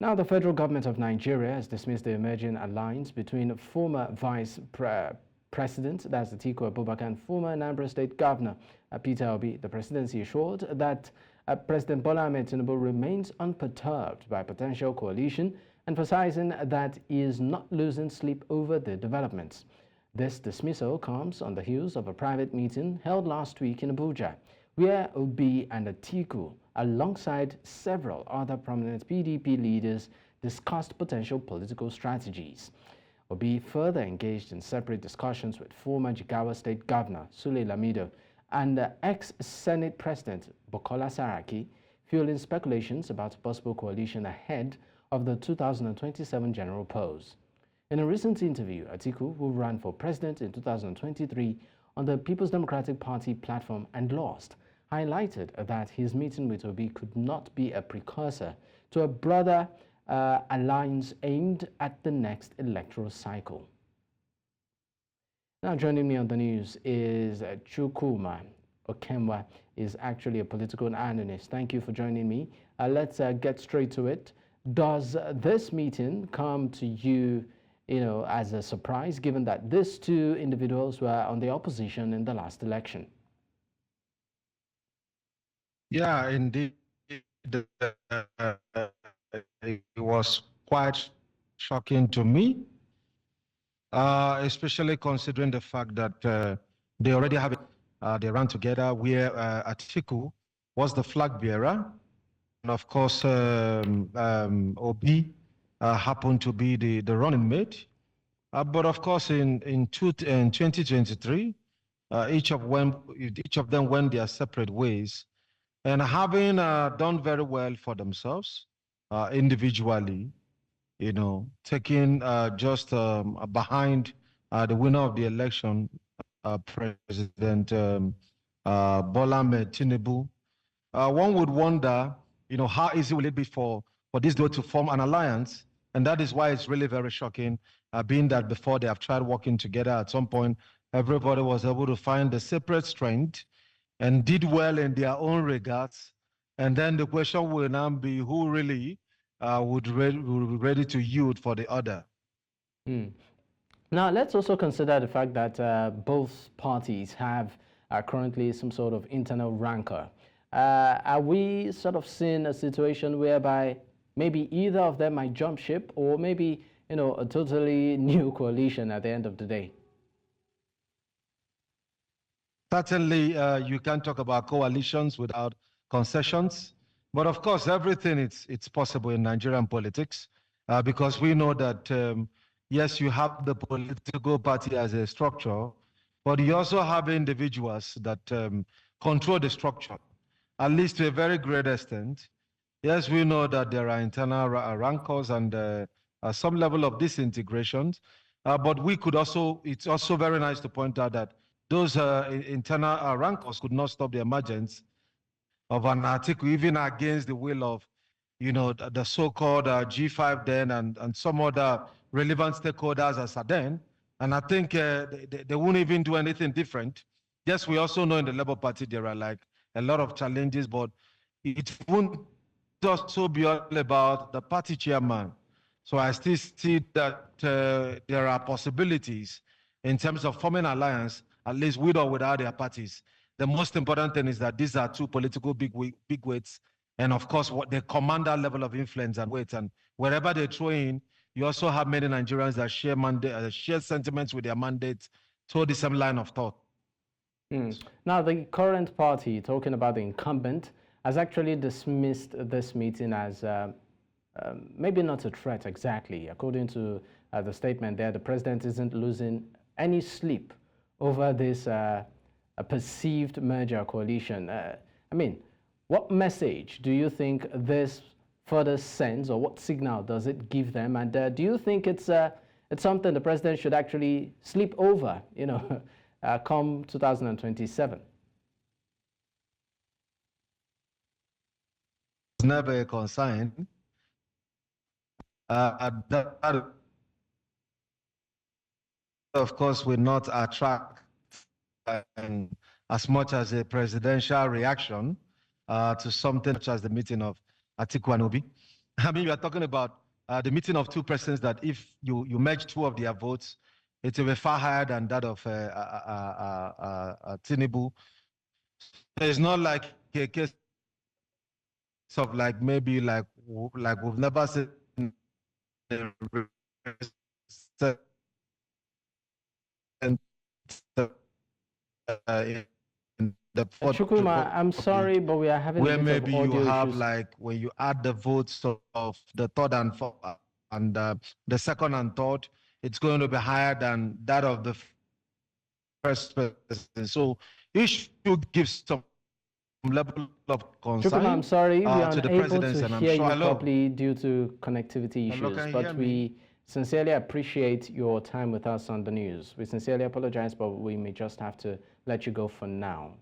Now, the federal government of Nigeria has dismissed the emerging alliance between former Vice President, that's Atiku Abubakar, and former Anambra State Governor Peter Obi. The presidency assured that President Bola Tinubu remains unperturbed by potential coalition, emphasizing that he is not losing sleep over the developments. This dismissal comes on the heels of a private meeting held last week in Abuja, where Obi and Atiku, alongside several other prominent PDP leaders, discussed potential political strategies. Obi further engaged in separate discussions with former Jigawa State Governor Sule Lamido and ex-Senate President Bukola Saraki, fueling speculations about a possible coalition ahead of the 2027 general polls. In a recent interview, Atiku, who ran for president in 2023 on the People's Democratic Party platform and lost, highlighted that his meeting with Obi could not be a precursor to a broader alliance aimed at the next electoral cycle. Now, joining me on the news is Chukwuma Okenwa, is actually a political analyst. Thank you for joining me. Let's get straight to it. Does this meeting come to you, as a surprise, given that these two individuals were on the opposition in the last election? Yeah, indeed. It was quite shocking to me, especially considering the fact that they already have they ran together where Atiku was the flag bearer. And of course, Obi happened to be the running mate. But of course, in 2023, each of them went their separate ways. And having done very well for themselves individually, taking just behind the winner of the election, President Bola Tinubu, one would wonder, how easy will it be for these two to form an alliance? And that is why it's really very shocking, being that before they have tried working together, at some point, everybody was able to find a separate strength and did well in their own regards. And then the question will now be who really would be ready to yield for the other. Now, let's also consider the fact that both parties have currently some sort of internal rancor. Are we sort of seeing a situation whereby maybe either of them might jump ship, or maybe, a totally new coalition at the end of the day? Certainly, you can't talk about coalitions without concessions. But of course, everything it's possible in Nigerian politics, because we know that, yes, you have the political party as a structure, but you also have individuals that control the structure, at least to a very great extent. Yes, we know that there are internal rancors and some level of disintegrations, but we could also, it's also very nice to point out that those internal rancors could not stop the emergence of an Atiku, even against the will of, the so-called G5 then and some other relevant stakeholders as then. And I think they won't even do anything different. Yes, we also know in the Labour Party there are like a lot of challenges, but it won't also be all about the party chairman. So I still see that there are possibilities in terms of forming alliance, at least with or without their parties. The most important thing is that these are two political bigwigs, and of course, what they command that level of influence and weight. And wherever they throw in, you also have many Nigerians that share sentiments with their mandates toward the same line of thought. Now, the current party, talking about the incumbent, has actually dismissed this meeting as maybe not a threat exactly. According to the statement there, the president isn't losing any sleep over this a perceived merger coalition. What message do you think this further sends, or what signal does it give them? And do you think it's something the president should actually sleep over, come 2027? It's never a consign. That, of course, will not attract as much as a presidential reaction to something such as the meeting of Atiku and Obi. I mean, you are talking about the meeting of two persons that if you merge two of their votes, it will be far higher than that of Tinubu. It's not like a case of like maybe like we've never seen in the fourth Chukwuma, I'm sorry, but we are having where a bit maybe of you audio have issues. like when you add the votes of the third and fourth and the second and third, it's going to be higher than that of the first person. So you should give some level of concern Chukwuma, I'm sorry, we are to the unable presidency, to and I'm hear sure. you Hello. properly due to connectivity Hello, issues, can you but hear we me? sincerely appreciate your time with us on the news. We sincerely apologize, but we may just have to let you go for now.